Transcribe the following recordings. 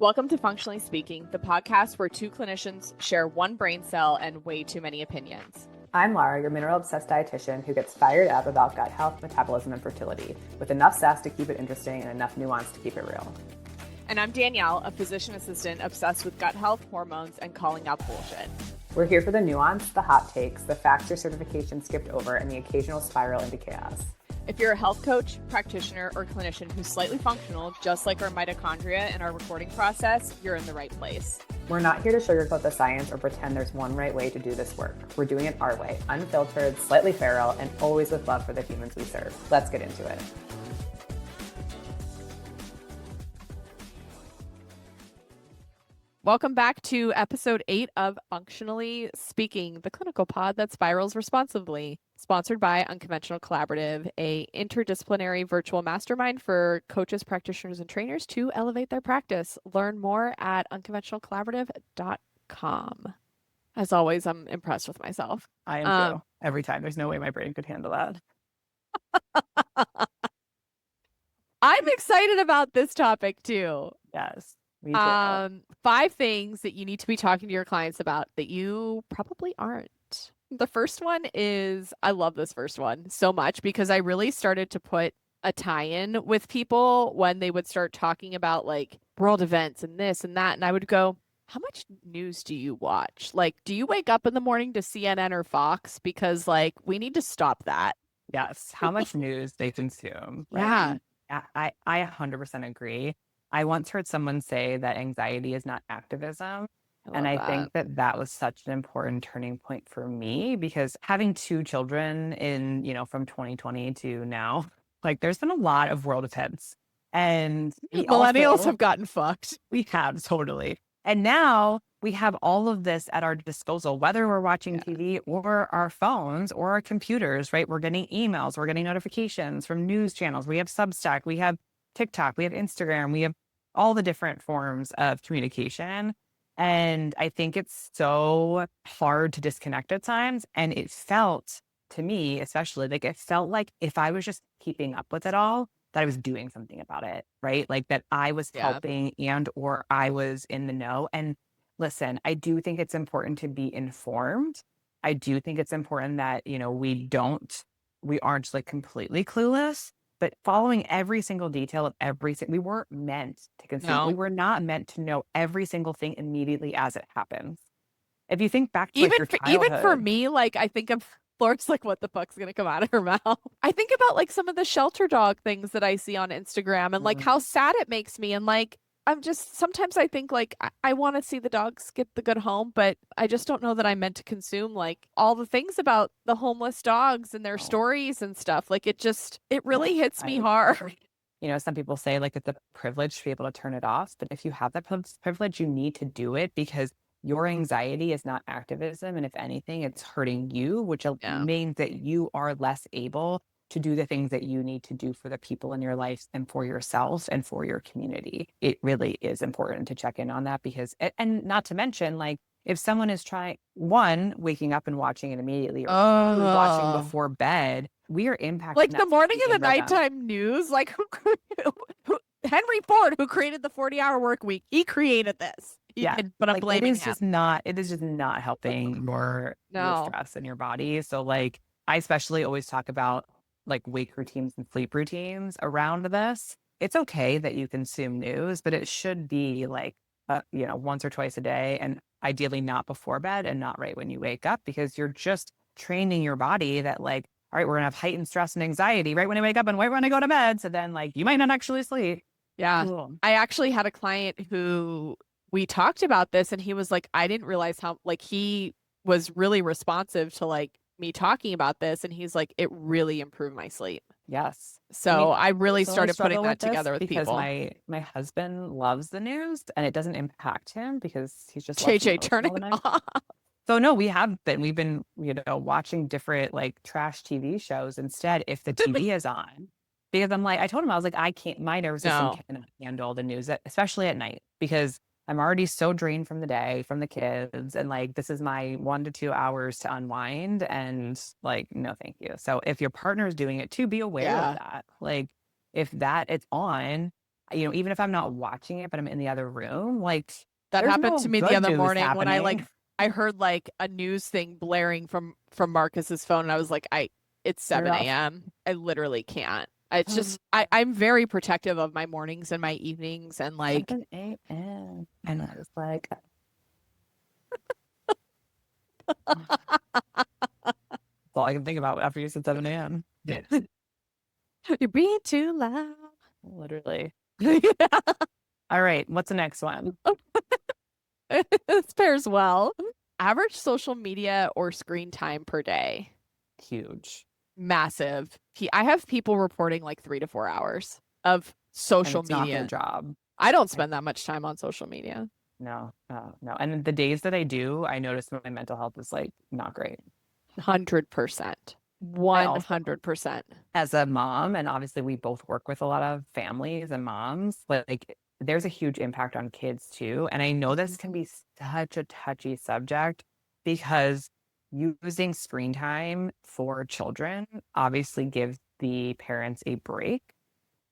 Welcome to Functionally Speaking, the podcast where two clinicians share one brain cell and way too many opinions. I'm Laura, your mineral-obsessed dietitian who gets fired up about gut health, metabolism, and fertility, with enough sass to keep it interesting and enough nuance to keep it real. And I'm Danielle, a physician assistant obsessed with gut health, hormones, and calling out bullshit. We're here for the nuance, the hot takes, the facts your certification skipped over, and the occasional spiral into chaos. If you're a health coach, practitioner, or clinician who's slightly functional, just like our mitochondria in our recording process, you're in the right place. We're not here to sugarcoat the science or pretend there's one right way to do this work. We're doing it our way, unfiltered, slightly feral, and always with love for the humans we serve. Let's get into it. Welcome back to episode 8 of Functionally Speaking, the clinical pod that spirals responsibly. Sponsored by Unconventional Collaborative, a interdisciplinary virtual mastermind for coaches, practitioners, and trainers to elevate their practice. Learn more at unconventionalcollaborative.com. As always, I'm impressed with myself. I am too. Every time. There's no way my brain could handle that. I'm excited about this topic too. Yes. Me too. 5 things that you need to be talking to your clients about that you probably aren't. The first one is, I love this first one so much because I really started to put a tie-in with people when they would start talking about like world events and this and that. And I would go, how much news do you watch? Like, do you wake up in the morning to CNN or Fox? Because like, we need to stop that. Yes. How much news they consume. Right? Yeah. I 100% agree. I once heard someone say that anxiety is not activism. I think that was such an important turning point for me because having 2 children in, from 2020 to now, like there's been a lot of world events and millennials have gotten fucked. We have totally. And now we have all of this at our disposal, whether we're watching TV or our phones or our computers, right? We're getting emails, we're getting notifications from news channels. We have Substack, we have TikTok, we have Instagram, we have all the different forms of communication. And I think it's so hard to disconnect at times. And it felt to me, especially like it felt like if I was just keeping up with it all, that I was doing something about it, right? Like that I was helping and or I was in the know. And listen, I do think it's important to be informed. I do think it's important that, we aren't just like completely clueless. But following every single detail of everything, we weren't meant to consume. No. We were not meant to know every single thing immediately as it happens. If you think back to your childhood, even for me, like I think of Florence, like what the fuck's gonna come out of her mouth? I think about like some of the shelter dog things that I see on Instagram and like how sad it makes me. And like sometimes I think like I want to see the dogs get the good home, but I just don't know that I'm meant to consume like all the things about the homeless dogs and their stories and stuff. Like it really hits me hard. Some people say like it's a privilege to be able to turn it off, but if you have that privilege, you need to do it because your anxiety is not activism. And if anything, it's hurting you, which means that you are less able to do the things that you need to do for the people in your life and for yourself and for your community. It really is important to check in on that because, and not to mention, like if someone is waking up and watching it immediately or watching before bed, we are impacted. Like the morning and the nighttime news, like who Henry Ford, who created the 40-hour work week, he created this. But I'm blaming him. It is just not helping your stress in your body. So like, I especially always talk about like wake routines and sleep routines around this. It's okay that you consume news, but it should be like, once or twice a day and ideally not before bed and not right when you wake up because you're just training your body that like, all right, we're gonna have heightened stress and anxiety right when I wake up and right when I go to bed. So then like, you might not actually sleep. Yeah. Cool. I actually had a client who we talked about this and he was like, I didn't realize how like he was really responsive to like me talking about this and he's like, it really improved my sleep. Yes. So I really started putting that together with because people. My husband loves the news and it doesn't impact him because he's just JJ, turn it off. So no, we've been, watching different like trash TV shows instead if the TV is on. Because I told him, I was like, I can't, my nervous system cannot handle the news, especially at night because I'm already so drained from the day, from the kids. And like, this is my 1 to 2 hours to unwind. And like, no, thank you. So if your partner is doing it too, be aware of that. Like if that is on, you know, even if I'm not watching it, but I'm in the other room, like That there's happened no to me the good other news morning when happening. I heard like a news thing blaring from Marcus's phone and I was like, it's You're 7 off. a.m. I literally can't. It's just I'm very protective of my mornings and my evenings and like 7 a.m. And I was like, that's all I can think about after you said 7 a.m. you're being too loud. Literally. All right. What's the next one? This pairs well. Average social media or screen time per day. Huge. Massive. I have people reporting like 3 to 4 hours of And social it's not their media. job. I don't Like, spend that much time on social media. no, no, no. And the days that I do, I notice my mental health is like not great. 100%. I also, 100%. as a mom, and obviously we both work with a lot of families and moms, like there's a huge impact on kids too. And I know this can be such a touchy subject because using screen time for children obviously gives the parents a break.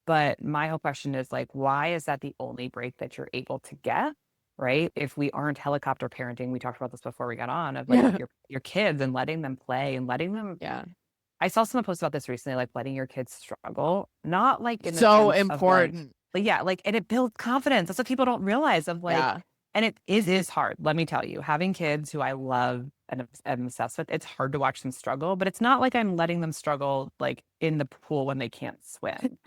But my whole question is like, why is that the only break that you're able to get? Right? If we aren't helicopter parenting, we talked about this before we got on, of like Yeah. your kids and letting them play and letting them. Yeah. I saw someone post about this recently, like letting your kids struggle, not like in the So sense of important. like yeah, like and it builds confidence. That's what people don't realize of like, Yeah. and it is hard. Let me tell you, having kids who I love and am obsessed with, it's hard to watch them struggle, but it's not like I'm letting them struggle like in the pool when they can't swim,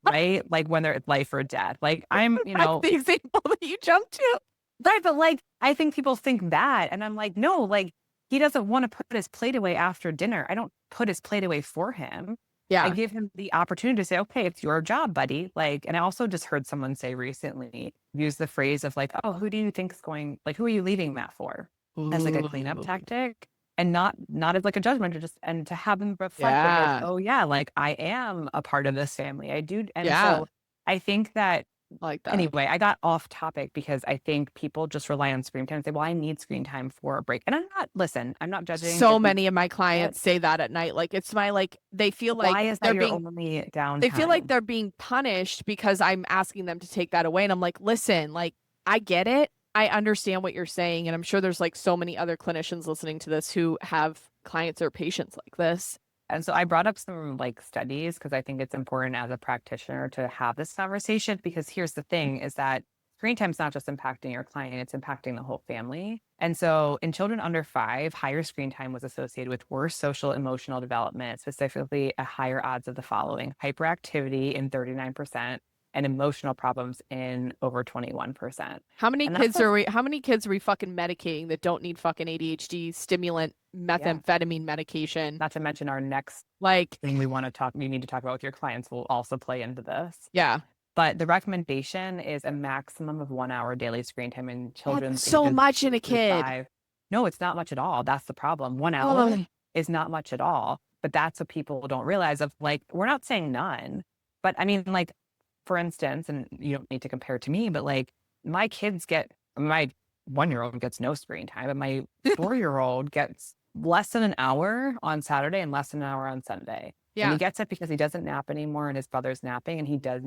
right? Like when they're life or death. Like I'm, That's the example that you jumped to. right, but like I think people think that, and I'm like, no, like he doesn't want to put his plate away after dinner. I don't put his plate away for him. I Yeah. give him the opportunity to say, okay, it's your job, buddy. Like, and I also just heard someone say recently, use the phrase of like, oh, who do you think's going, like, who are you leaving that for? As like a cleanup Ooh. tactic. And not as like a judgment, or just and to have them reflect of like, Yeah. oh yeah, like I am a part of this family. I do. And Yeah. so I think that I like that. anyway, I got off topic because I think people just rely on screen time and say, well, I need screen time for a break. And I'm not judging So if you many of my need it. clients say that at night. Like it's my like they feel like Why is that they're your being only they feel like downtime? they're being punished because I'm asking them to take that away. And I'm like, listen, like I get it. I understand what you're saying. And I'm sure there's like so many other clinicians listening to this who have clients or patients like this. And so I brought up some like studies because I think it's important as a practitioner to have this conversation because here's the thing is that screen time is not just impacting your client, it's impacting the whole family. And so in children under 5, higher screen time was associated with worse social emotional development, specifically a higher odds of the following: hyperactivity in 39% and emotional problems in over 21%. And that's a How many kids are we fucking medicating that don't need fucking ADHD stimulant yeah, methamphetamine medication? not to mention our next Like, thing you need to talk about with your clients will also play into this. yeah. But the recommendation is a maximum of 1 hour daily screen time in That's children's so ages much in 2 a through kid. 5. No, it's not much at all. That's the problem. 1 hour Oh, is not much at all. But that's what people don't realize of like, we're not saying none. But I mean, like, for instance, and you don't need to compare it to me, but like my 1-year-old gets no screen time, but my 4-year-old gets less than an hour on Saturday and less than an hour on Sunday. And he yeah. gets it because he doesn't nap anymore and his brother's napping and he does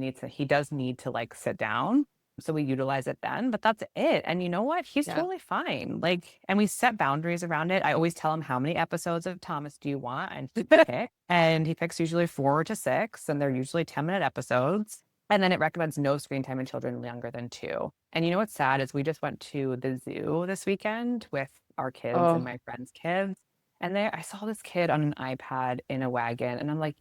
need to like sit down. So we utilize it then, but that's it. And you know what? He's Yeah. totally fine. Like, and we set boundaries around it. I always tell him how many episodes of Thomas do you want? And he picks. And he picks usually 4 to 6, and they're usually 10-minute episodes. And then it recommends no screen time in children younger than 2. And you know what's sad is we just went to the zoo this weekend with our kids and Oh, my friends' kids. And there I saw this kid on an iPad in a wagon, and I'm like,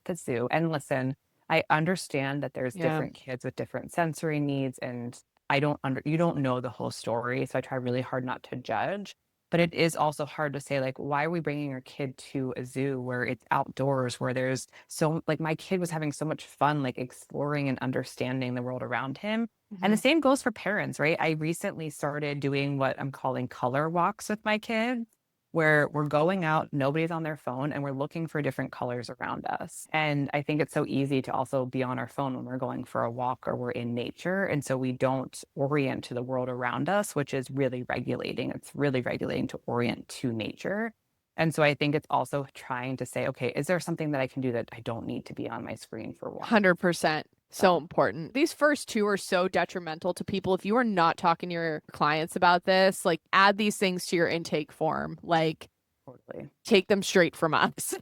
the zoo. And listen, I understand that there's yeah. different kids with different sensory needs, and you don't know the whole story. So I try really hard not to judge. But it is also hard to say, like, why are we bringing our kid to a zoo where it's outdoors, where there's so, like, my kid was having so much fun, like, exploring and understanding the world around him. And the Mhm. same goes for parents, right? I recently started doing what I'm calling color walks with my kids, where we're going out, nobody's on their phone, and we're looking for different colors around us. And I think it's so easy to also be on our phone when we're going for a walk or we're in nature. And so we don't orient to the world around us, which is really regulating. It's really regulating to orient to nature. And so I think it's also trying to say, okay, is there something that I can do that I don't need to be on my screen for one? 100%. So important. These first two are so detrimental to people. If you are not talking to your clients about this, like add these things to your intake form, like Totally. take them straight from us.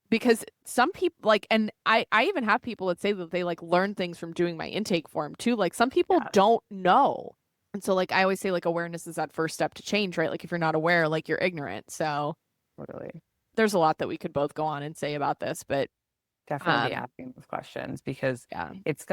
Because some people like, and I even have people that say that they like learn things from doing my intake form too. Like some people Yes. don't know. And so like I always say like awareness is that first step to change, right? Like if you're not aware, like you're ignorant. So Totally. there's a lot that we could both go on and say about this, but Definitely asking those questions because yeah. it's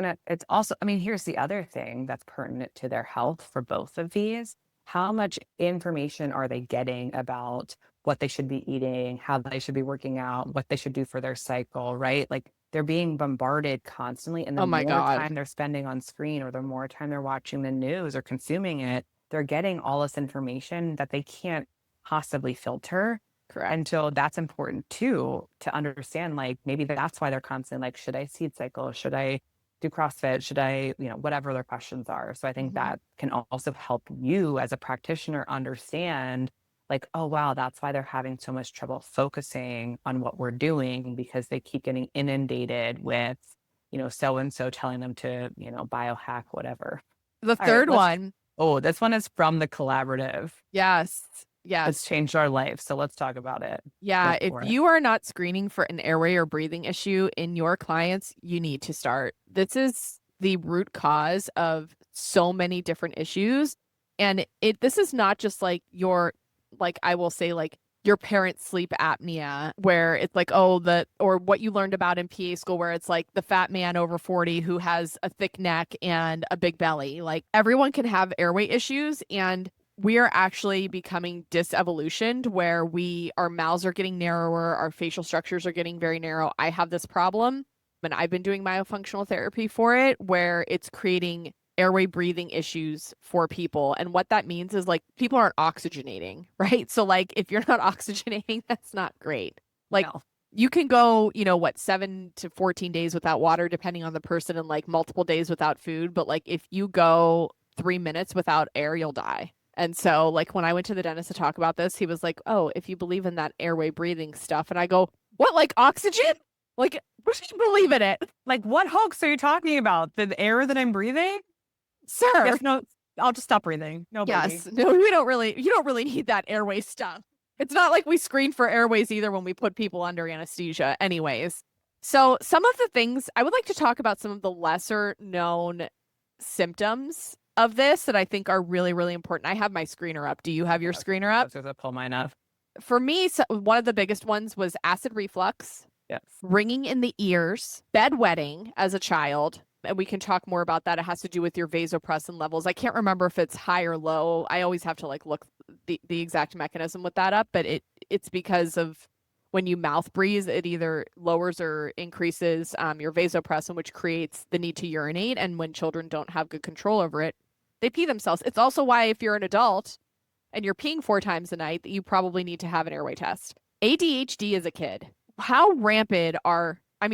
also, I mean, here's the other thing that's pertinent to their health for both of these. How much information are they getting about what they should be eating, how they should be working out, what they should do for their cycle, right? Like they're being bombarded constantly. And the Oh my more God. time they're spending on screen or the more time they're watching the news or consuming it, they're getting all this information that they can't possibly filter. Correct. And so that's important too, to understand, like, maybe that's why they're constantly like, should I seed cycle? Should I do CrossFit? Should I, whatever their questions are. So I think that can also help you as a practitioner understand, like, oh, wow, that's why they're having so much trouble focusing on what we're doing because they keep getting inundated with, so and so telling them to, biohack, whatever. The All right, third one. Oh, this one is from the collaborative. Yes. It's changed our life. So let's talk about it. Yeah. If you are not screening for an airway or breathing issue in your clients, you need to start. This is the root cause of so many different issues. And this is not just like I will say like your parents' sleep apnea, where it's like, or what you learned about in PA school, where it's like the fat man over 40 who has a thick neck and a big belly. Like everyone can have airway issues, and we are actually becoming disevolutioned where our mouths are getting narrower, our facial structures are getting very narrow. I have this problem, and I've been doing myofunctional therapy for it, where it's creating airway breathing issues for people. And what that means is like people aren't oxygenating, right? So like if you're not oxygenating, that's not great. Like No. you can go, 7 to 14 days without water, depending on the person, and like multiple days without food. But like if you go 3 minutes without air, you'll die. And so like when I went to the dentist to talk about this, he was like, oh, if you believe in that airway breathing stuff. And I go, what, like oxygen? Like, what should you believe in it? Like, what hoax are you talking about? The air that I'm breathing? Sir. Yes, no, I'll just stop breathing. No, Yes. baby. No, you don't really need that airway stuff. It's not like we screen for airways either when we put people under anesthesia anyways. So some of the things I would like to talk about, some of the lesser known symptoms of this that I think are really, really important. I have my screener up. Do you have your screener up? I was pull mine up. For me, one of the biggest ones was acid reflux. Yes. Ringing in the ears, bedwetting as a child. And we can talk more about that. It has to do with your vasopressin levels. I can't remember if it's high or low. I always have to like look the exact mechanism with that up, but it's because of when you mouth breathe, it either lowers or increases your vasopressin, which creates the need to urinate. And when children don't have good control over it, they pee themselves. It's also why if you're an adult and you're peeing 4 times a night, that you probably need to have an airway test. ADHD as a kid. How rampant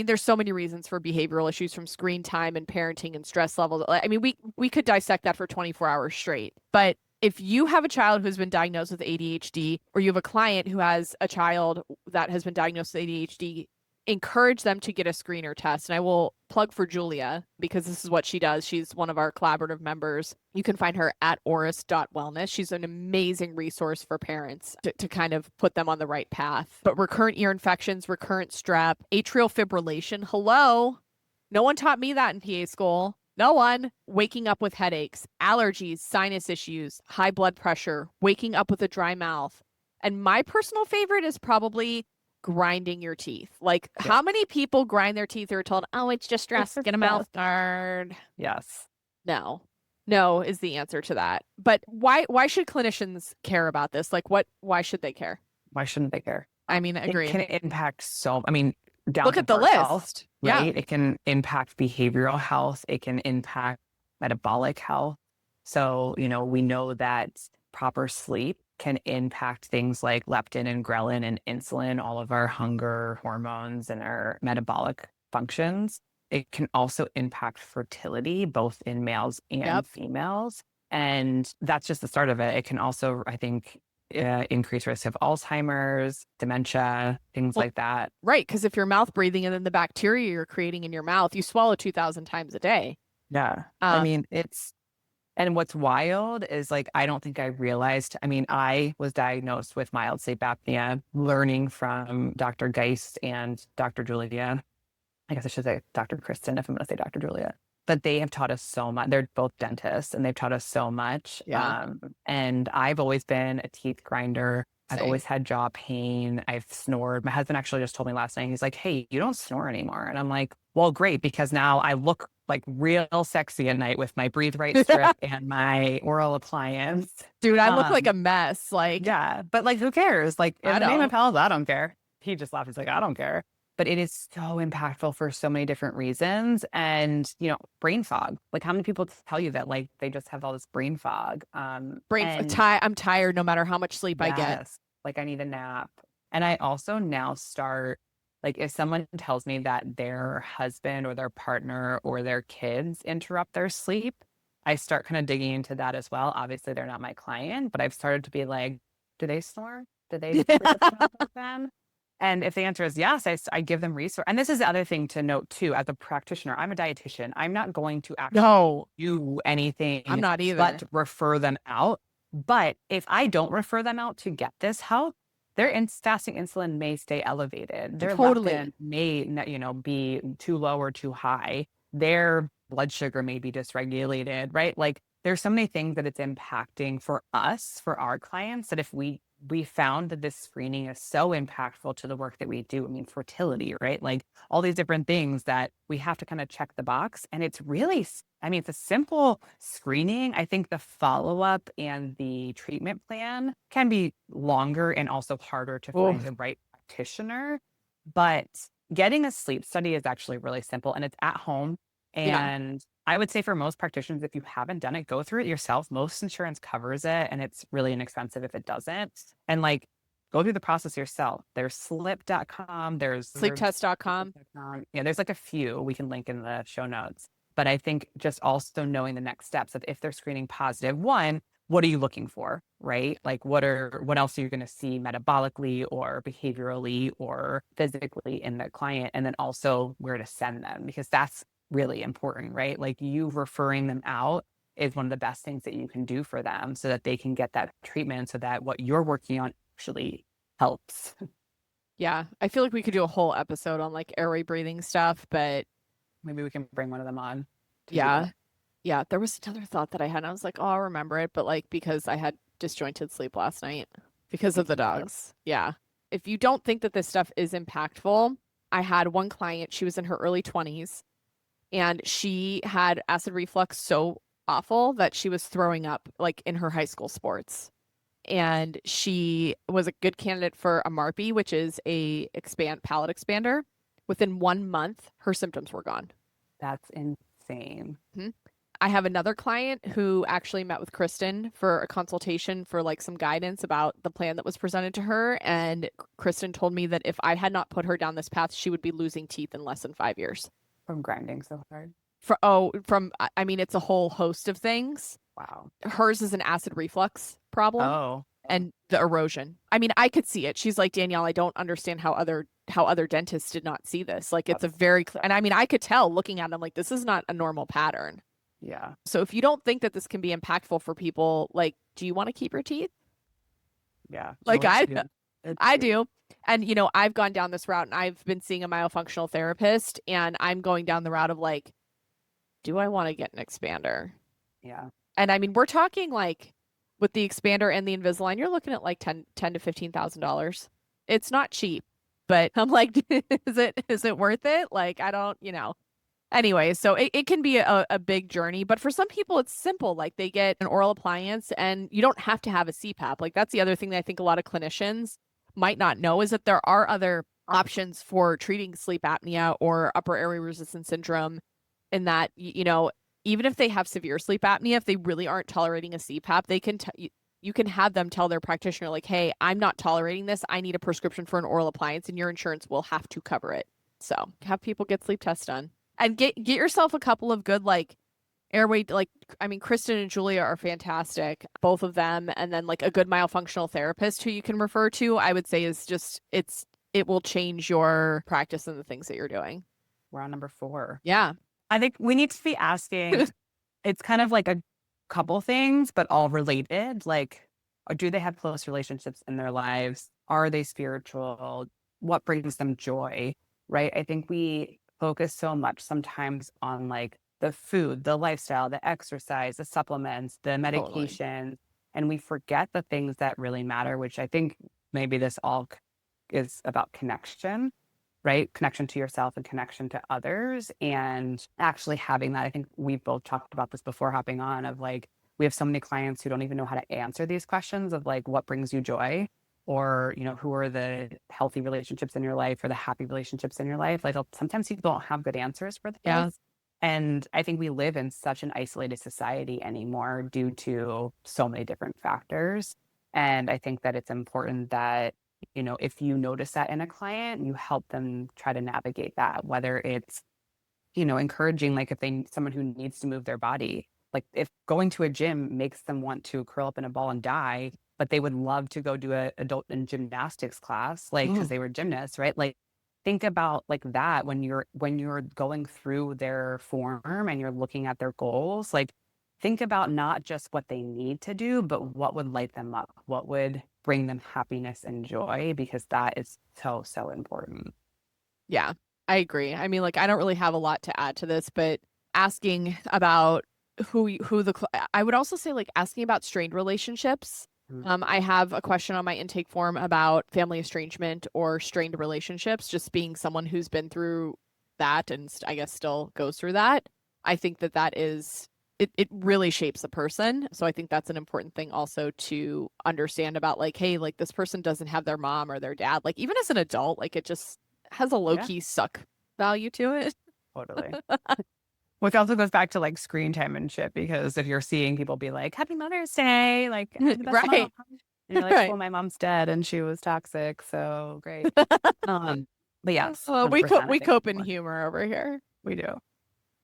there's so many reasons for behavioral issues, from screen time and parenting and stress levels. I mean, we could dissect that for 24 hours straight. But if you have a child who's been diagnosed with ADHD, or you have a client who has a child that has been diagnosed with ADHD, encourage them to get a screener test. And I will plug for Julia because this is what she does. She's one of our collaborative members. You can find her at oris.wellness. She's an amazing resource for parents to kind of put them on the right path. But recurrent ear infections, recurrent strep, atrial fibrillation. Hello. No one taught me that in PA school. No one. Waking up with headaches, allergies, sinus issues, high blood pressure, waking up with a dry mouth. And my personal favorite is probably grinding your teeth. Like, how many people grind their teeth or are told, oh, it's just stress, get a mouth guard? Yes. No is the answer to that. But why should clinicians care about this? Like, why should they care? Why shouldn't they care? I mean, agree. It can impact down Look to at the heart list. health, right? It can impact behavioral health. It can impact metabolic health. So, we know that proper sleep can impact things like leptin and ghrelin and insulin, all of our hunger hormones and our metabolic functions. It can also impact fertility, both in males and females. And that's just the start of it. It can also, I think, increased risk of Alzheimer's, dementia, things Well, like that. right. Because if you're mouth breathing and then the bacteria you're creating in your mouth, you swallow 2,000 times a day. Yeah. I Um, mean, and what's wild is like, I don't think I realized, I mean, I was diagnosed with mild sleep apnea, learning from Dr. Geist and Dr. Julia. I guess I should say Dr. Kristen if I'm going to say Dr. Julia. But they have taught us so much. They're both dentists and they've taught us so much. yeah. And I've always been a teeth grinder. I've Same. always had jaw pain. I've snored. My husband actually just told me last night, he's like, hey, you don't snore anymore. And I'm like, well, great, because now I look like real sexy at night with my Breathe Right strip and my oral appliance. Dude, I look like a mess. Like, Yeah, but like, who cares? Like, in I the name of don't. health, I don't care. He just laughed. He's like, I don't care. But it is so impactful for so many different reasons. And, brain fog. Like, how many people tell you that, like, they just have all this brain fog? And I'm tired no matter how much sleep I get. yes, like, I need a nap. And I also now start, like, if someone tells me that their husband or their partner or their kids interrupt their sleep, I start kind of digging into that as well. Obviously, they're not my client, but I've started to be like, do they snore? Do they sleep with their mouth open? And if the answer is yes, I give them resource. And this is the other thing to note too, as a practitioner, I'm a dietitian. I'm not going to actually No, do anything I'm not either. but refer them out. But if I don't refer them out to get this help, their fasting insulin may stay elevated. Their Totally. leptin may, be too low or too high. Their blood sugar may be dysregulated, right? Like, there's so many things that it's impacting for us, for our clients, that if we found that this screening is so impactful to the work that we do. I mean, fertility, right? Like, all these different things that we have to kind of check the box. And it's really, I mean, it's a simple screening. I think the follow-up and the treatment plan can be longer and also harder to find Oof. the right practitioner. But getting a sleep study is actually really simple, and it's at home. Yeah. And I would say for most practitioners, if you haven't done it, go through it yourself. Most insurance covers it, and it's really inexpensive if it doesn't. And like, go through the process yourself. There's slip.com, there's Sleeptest.com. yeah, there's like a few we can link in the show notes. But I think just also knowing the next steps of if they're screening positive, one, what are you looking for, right? Like, what else are you going to see metabolically or behaviorally or physically in the client? And then also where to send them, because that's really important, right? Like, you referring them out is one of the best things that you can do for them so that they can get that treatment, so that what you're working on actually helps. Yeah. I feel like we could do a whole episode on like airway breathing stuff, but Maybe we can bring one of them on to do yeah. that. Yeah. There was another thought that I had. And I was like, oh, I'll remember it. But like, because I had disjointed sleep last night because of the dogs. Yeah. If you don't think that this stuff is impactful, I had one client, she was in her early 20s and she had acid reflux so awful that she was throwing up like in her high school sports. And she was a good candidate for a MARPE, which is a palate expander. Within 1 month, her symptoms were gone. That's insane. I have another client who actually met with Kristen for a consultation for like some guidance about the plan that was presented to her. And Kristen told me that if I had not put her down this path, she would be losing teeth in less than 5 years. From grinding so hard. I mean, it's a whole host of things. Wow. Hers is an acid reflux problem. Oh. And the erosion. I mean, I could see it. She's like, Danielle, I don't understand how other dentists did not see this. Like, it's a very and I mean, I could tell looking at them, like, this is not a normal pattern. Yeah. So if you don't think that this can be impactful for people, like, do you want to keep your teeth? Yeah. Like, I do. And I've gone down this route and I've been seeing a myofunctional therapist and I'm going down the route of like, do I want to get an expander? Yeah. And I mean, we're talking like with the expander and the Invisalign, you're looking at like ten to $15,000. It's not cheap, but I'm like, is it worth it? Like, I don't, Anyway, so it can be a big journey, but for some people it's simple. Like, they get an oral appliance and you don't have to have a CPAP. Like, that's the other thing that I think a lot of clinicians might not know is that there are other options for treating sleep apnea or upper airway resistance syndrome, in that, even if they have severe sleep apnea, if they really aren't tolerating a CPAP, they can you can have them tell their practitioner, like, hey, I'm not tolerating this. I need a prescription for an oral appliance and your insurance will have to cover it. So have people get sleep tests done and get yourself a couple of good, like, Airway, like, I mean, Kristen and Julia are fantastic, both of them. And then like a good myofunctional therapist who you can refer to, I would say is just, it will change your practice and the things that you're doing. We're on number 4. Yeah. I think we need to be asking, it's kind of like a couple things, but all related. Like, do they have close relationships in their lives? Are they spiritual? What brings them joy? Right? I think we focus so much sometimes on like the food, the lifestyle, the exercise, the supplements, the medication, and we forget the things that really matter, which I think maybe this all is about connection, right? Connection to yourself and connection to others. And actually having that, I think we've both talked about this before hopping on, of like, we have so many clients who don't even know how to answer these questions of like, what brings you joy? Or, you know, who are the healthy relationships in your life or the happy relationships in your life? Like sometimes people don't have good answers for this. Yeah. And I think we live in such an isolated society anymore due to so many different factors. And I think that it's important that, you know, if you notice that in a client, you help them try to navigate that, whether it's, you know, encouraging, like if someone who needs to move their body, like if going to a gym makes them want to curl up in a ball and die, but they would love to go do a adult and gymnastics class, like, because they were gymnasts, right? Like, think about like that when you're going through their form and you're looking at their goals. Like, think about not just what they need to do, but what would light them up, what would bring them happiness and joy, because that is so, so important. Yeah, I agree. I mean, like, I don't really have a lot to add to this, but asking about I would also say like asking about strained relationships. I have a question on my intake form about family estrangement or strained relationships, just being someone who's been through that and I guess still goes through that. I think that is, it really shapes a person. So I think that's an important thing also to understand about like, hey, like this person doesn't have their mom or their dad. Like even as an adult, like it just has a low-key suck value to it. Totally. Which also goes back to like screen time and shit, because if you're seeing people be like, Happy Mother's Day, like, right. And you're like, Right. well, my mom's dead and she was toxic, so great. But yes, we 100%, we I think cope in humor over here. we do.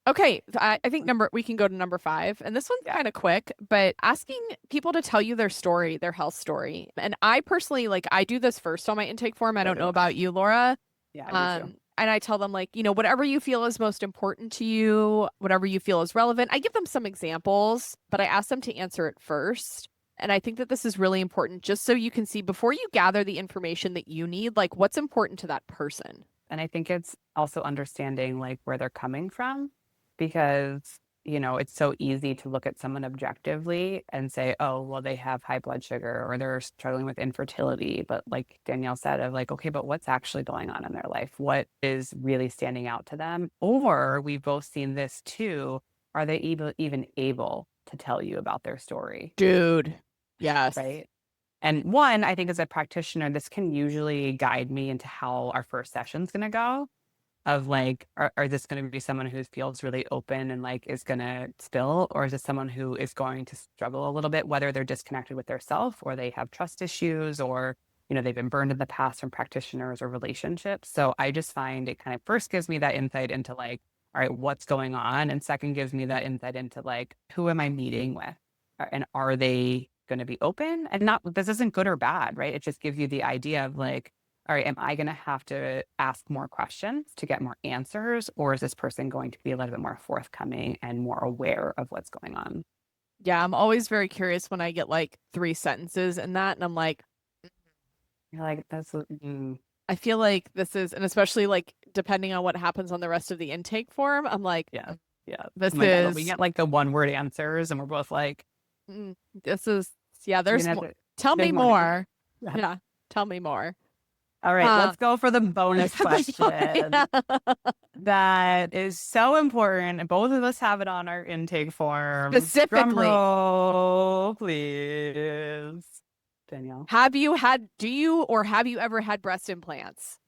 Okay, I think we can go to number 5, and this one's kind of quick, but asking people to tell you their story, their health story. And I personally, like, I do this first on my intake form. I don't know about you, Laura. Yeah, I do too. And I tell them like, you know, whatever you feel is most important to you, whatever you feel is relevant. I give them some examples, but I ask them to answer it first. And I think that this is really important just so you can see before you gather the information that you need, like what's important to that person. And I think it's also understanding like where they're coming from, because, you know, it's so easy to look at someone objectively and say, oh, well, they have high blood sugar or they're struggling with infertility. But like Danielle said, of like, okay, but what's actually going on in their life? What is really standing out to them? Or we've both seen this too. Are they even able to tell you about their story? Dude. Yes. Right. And one, I think as a practitioner, this can usually guide me into how our first session's going to go. Of like, are this going to be someone who feels really open and like is going to spill, or is it someone who is going to struggle a little bit, whether they're disconnected with their self or they have trust issues, or, you know, they've been burned in the past from practitioners or relationships. So I just find it kind of first gives me that insight into like, all right, what's going on? And second gives me that insight into like, who am I meeting with? And are they going to be open? And not, this isn't good or bad, right? It just gives you the idea of like, all right, am I going to have to ask more questions to get more answers? Or is this person going to be a little bit more forthcoming and more aware of what's going on? Yeah, I'm always very curious when I get like 3 sentences in that. And I'm like, you're like, I feel like this is, and especially like depending on what happens on the rest of the intake form, I'm like, yeah. This oh is, God, we get like the 1-word answers and we're both like, this is, yeah, there's more. Tell me more. Yeah, tell me more. All right, let's go for the bonus question. That is so important. And both of us have it on our intake form. Specifically. Drum roll, please. Danielle. Have you ever had breast implants?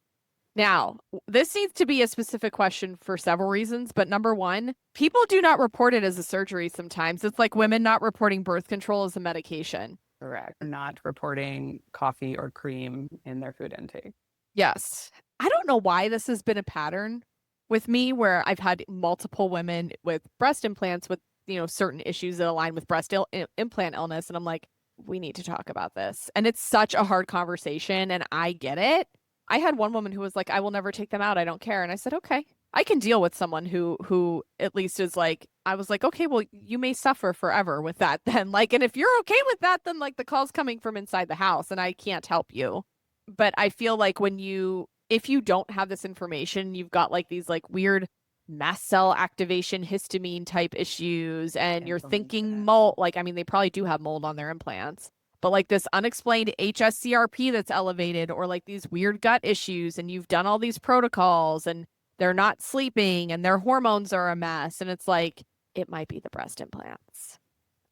Now, this needs to be a specific question for several reasons, but number 1, people do not report it as a surgery sometimes. It's like women not reporting birth control as a medication. Correct. Not reporting coffee or cream in their food intake. Yes. I don't know why this has been a pattern with me where I've had multiple women with breast implants with certain issues that align with breast implant illness. And I'm like, we need to talk about this. And it's such a hard conversation. And I get it. I had one woman who was like, I will never take them out. I don't care. And I said, okay, I can deal with someone who at least is like, I was like, okay, well, you may suffer forever with that then. Like, and if you're okay with that, then like the call's coming from inside the house and I can't help you. But I feel like if you don't have this information, you've got like these like weird mast cell activation, histamine type issues, and you're thinking mold. Like, I mean, they probably do have mold on their implants, but like this unexplained HSCRP that's elevated, or like these weird gut issues, and you've done all these protocols and they're not sleeping and their hormones are a mess. And it's like, it might be the breast implants.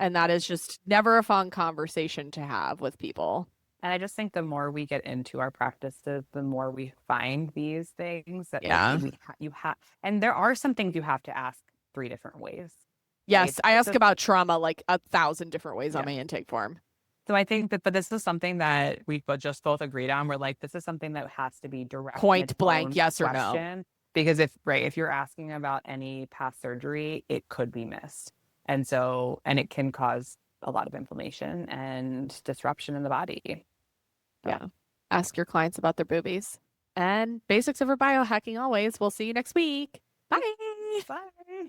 And that is just never a fun conversation to have with people. And I just think the more we get into our practices, the more we find these things that you have. And there are some things you have to ask 3 different ways. Yes, I ask about trauma like 1,000 different ways on my intake form. So I think but this is something that we just both agreed on. We're like, this is something that has to be direct, point blank, yes or no. Because if you're asking about any past surgery, it could be missed. And it can cause a lot of inflammation and disruption in the body. Yeah. Ask your clients about their boobies. And basics of our biohacking always. We'll see you next week. Bye. Bye.